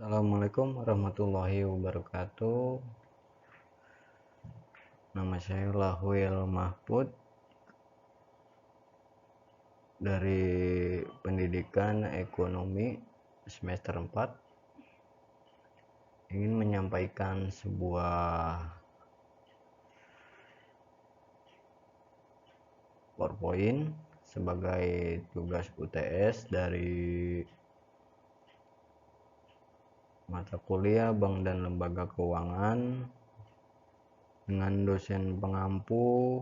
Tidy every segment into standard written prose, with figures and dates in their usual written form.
Assalamualaikum warahmatullahi wabarakatuh. Nama saya Lahwil Mahfud dari Pendidikan Ekonomi semester 4. Ingin menyampaikan sebuah PowerPoint sebagai tugas UTS dari mata kuliah Bank dan Lembaga Keuangan dengan dosen pengampu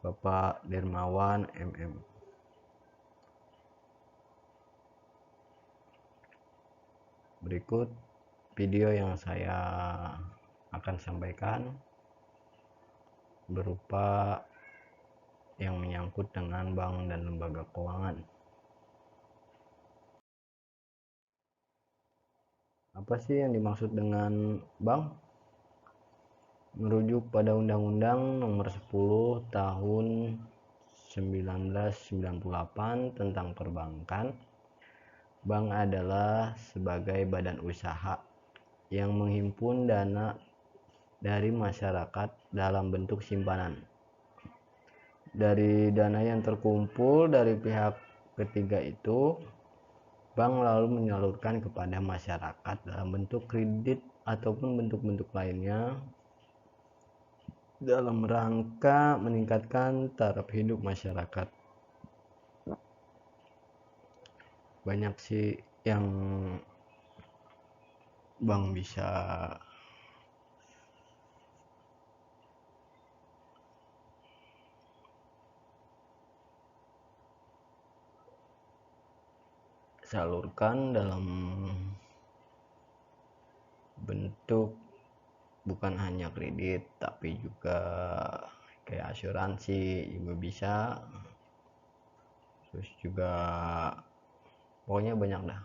Bapak Dirmawan MM. Berikut video yang saya akan sampaikan berupa yang menyangkut dengan bank dan lembaga keuangan. Apa sih yang dimaksud dengan bank? Merujuk pada Undang-Undang Nomor 10 Tahun 1998 tentang perbankan, bank adalah sebagai badan usaha yang menghimpun dana dari masyarakat dalam bentuk simpanan. Dari dana yang terkumpul dari pihak ketiga itu, bank lalu menyalurkan kepada masyarakat dalam bentuk kredit ataupun bentuk-bentuk lainnya dalam rangka meningkatkan taraf hidup masyarakat. Banyak sih yang bank bisa salurkan dalam bentuk bukan hanya kredit tapi juga kayak asuransi juga bisa, terus juga pokoknya banyak dah.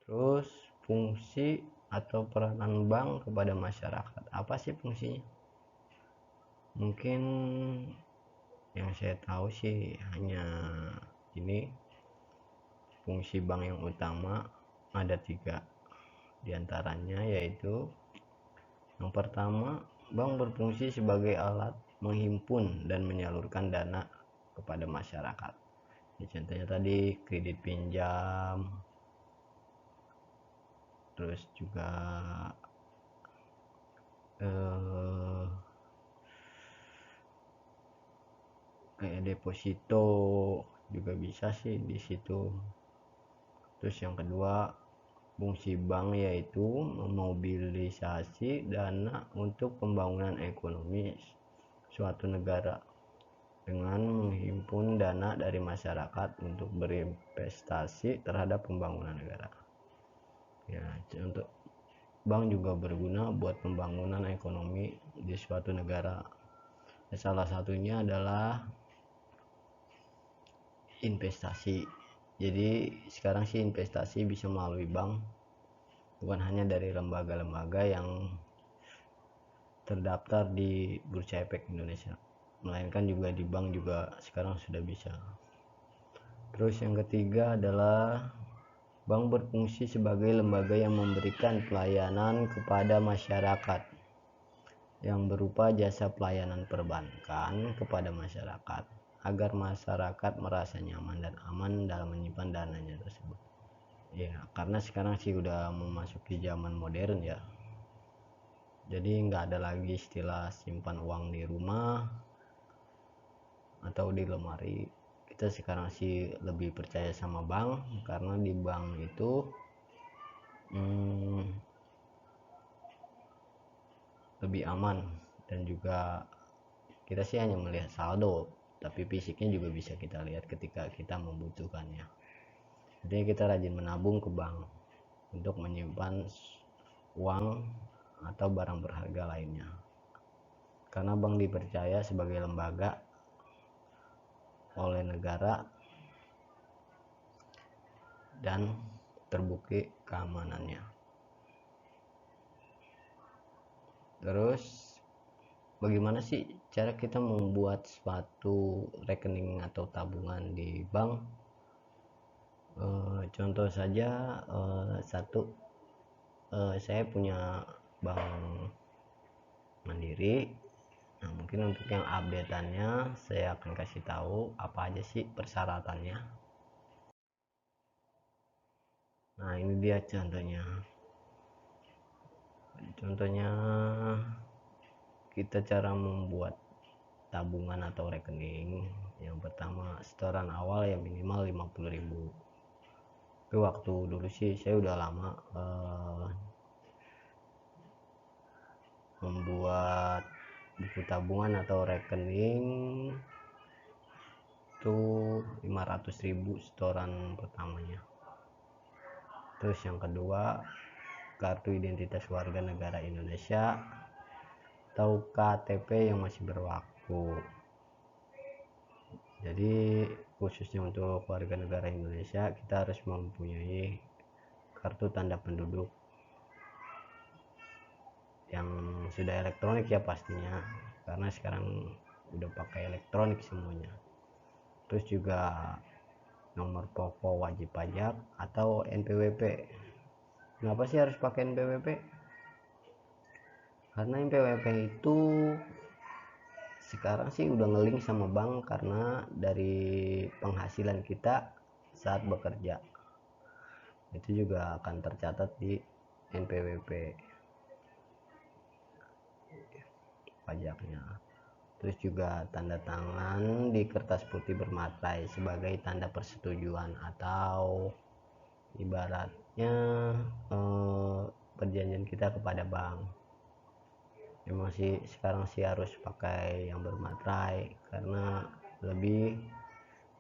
Terus fungsi atau peranan bank kepada masyarakat, apa sih fungsinya? Mungkin yang saya tahu sih hanya ini. Fungsi bank yang utama ada 3 diantaranya, yaitu yang pertama, bank berfungsi sebagai alat menghimpun dan menyalurkan dana kepada masyarakat. Ya, contohnya tadi kredit pinjam, terus juga kayak deposito juga bisa sih di situ. Terus yang kedua, fungsi bank yaitu memobilisasi dana untuk pembangunan ekonomi suatu negara dengan menghimpun dana dari masyarakat untuk berinvestasi terhadap pembangunan negara. Ya, untuk bank juga berguna buat pembangunan ekonomi di suatu negara. Salah satunya adalah investasi. Jadi sekarang sih investasi bisa melalui bank, bukan hanya dari lembaga-lembaga yang terdaftar di Bursa Efek Indonesia, melainkan juga di bank juga sekarang sudah bisa. Terus yang ketiga adalah bank berfungsi sebagai lembaga yang memberikan pelayanan kepada masyarakat yang berupa jasa pelayanan perbankan kepada masyarakat agar masyarakat merasa nyaman dan aman dalam menyimpan dananya tersebut. Ya, karena sekarang sih udah memasuki zaman modern ya. Jadi nggak ada lagi istilah simpan uang di rumah atau di lemari. Kita sekarang sih lebih percaya sama bank, karena di bank itu lebih aman, dan juga kita sih hanya melihat saldo, tapi fisiknya juga bisa kita lihat ketika kita membutuhkannya. Jadi kita rajin menabung ke bank untuk menyimpan uang atau barang berharga lainnya, karena bank dipercaya sebagai lembaga oleh negara dan terbukti keamanannya. Terus bagaimana sih cara kita membuat suatu rekening atau tabungan di bank? Contoh saja, satu, saya punya bank mandiri. Nah, mungkin untuk yang updateannya saya akan kasih tahu apa aja sih persyaratannya. Nah, ini dia contohnya. Kita cara membuat tabungan atau rekening. Yang pertama, setoran awal ya minimal 50.000. Tapi waktu dulu sih saya udah lama membuat buku tabungan atau rekening itu 500.000 setoran pertamanya. Terus yang kedua, kartu identitas warga negara Indonesia atau KTP yang masih berlaku. Jadi khususnya untuk warga negara Indonesia, kita harus mempunyai kartu tanda penduduk yang sudah elektronik ya pastinya, karena sekarang udah pakai elektronik semuanya. Terus juga nomor pokok wajib pajak atau NPWP. Kenapa sih harus pakai NPWP? Karena NPWP itu sekarang sih udah ngelink sama bank, karena dari penghasilan kita saat bekerja itu juga akan tercatat di NPWP pajaknya. Terus juga tanda tangan di kertas putih bermaterai sebagai tanda persetujuan atau ibaratnya perjanjian kita kepada bank. Memang sih sekarang sih harus pakai yang bermaterai karena lebih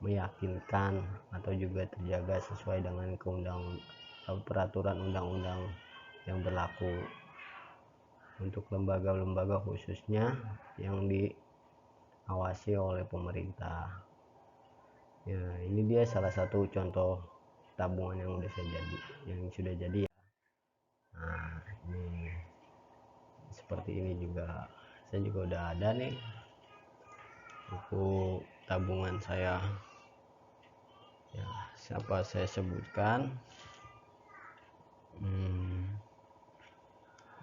meyakinkan atau juga terjaga sesuai dengan peraturan undang-undang yang berlaku untuk lembaga-lembaga khususnya yang diawasi oleh pemerintah. Ya, ini dia salah satu contoh tabungan yang sudah jadi ya. Nah, ini seperti ini juga, saya juga udah ada nih buku tabungan saya ya, siapa saya sebutkan.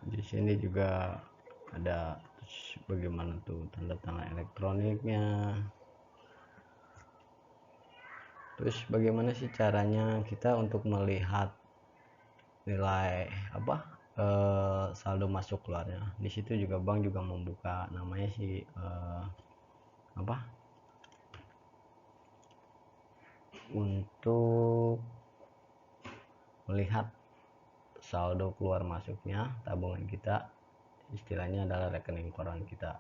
Di sini juga ada bagaimana tuh tanda tangan elektroniknya. Terus bagaimana sih caranya kita untuk melihat nilai saldo masuk keluarnya. Di situ juga bank juga membuka namanya sih untuk melihat saldo keluar masuknya tabungan kita, istilahnya adalah rekening koran kita.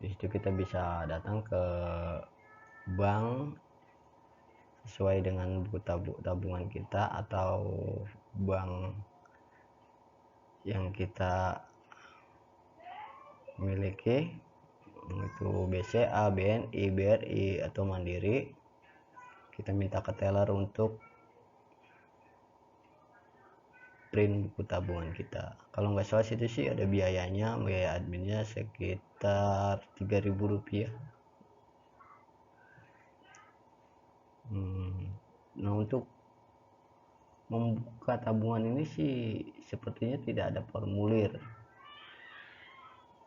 Di situ kita bisa datang ke bank sesuai dengan buku tabungan kita atau bank yang kita miliki, itu BCA, BNI, BRI atau Mandiri. Kita minta ke teller untuk print buku tabungan kita. Kalau nggak salah situ sih ada biayanya, biaya adminnya sekitar 3.000 rupiah. Nah, untuk membuka tabungan ini sih sepertinya tidak ada formulir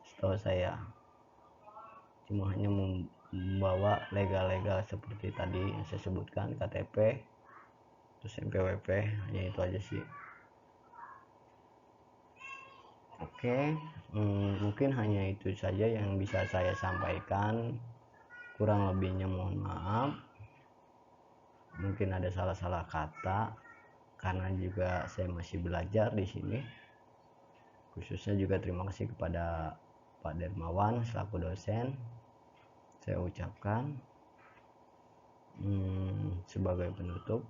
setahu saya, cuma hanya membawa legal seperti tadi yang saya sebutkan, KTP terus NPWP, hanya itu aja sih. Oke, mungkin hanya itu saja yang bisa saya sampaikan, kurang lebihnya mohon maaf. Mungkin ada salah-salah kata karena juga saya masih belajar di sini. Khususnya juga terima kasih kepada Pak Dermawan selaku dosen. Saya ucapkan sebagai penutup,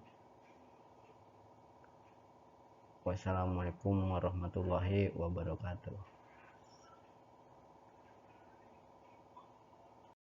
wassalamualaikum warahmatullahi wabarakatuh.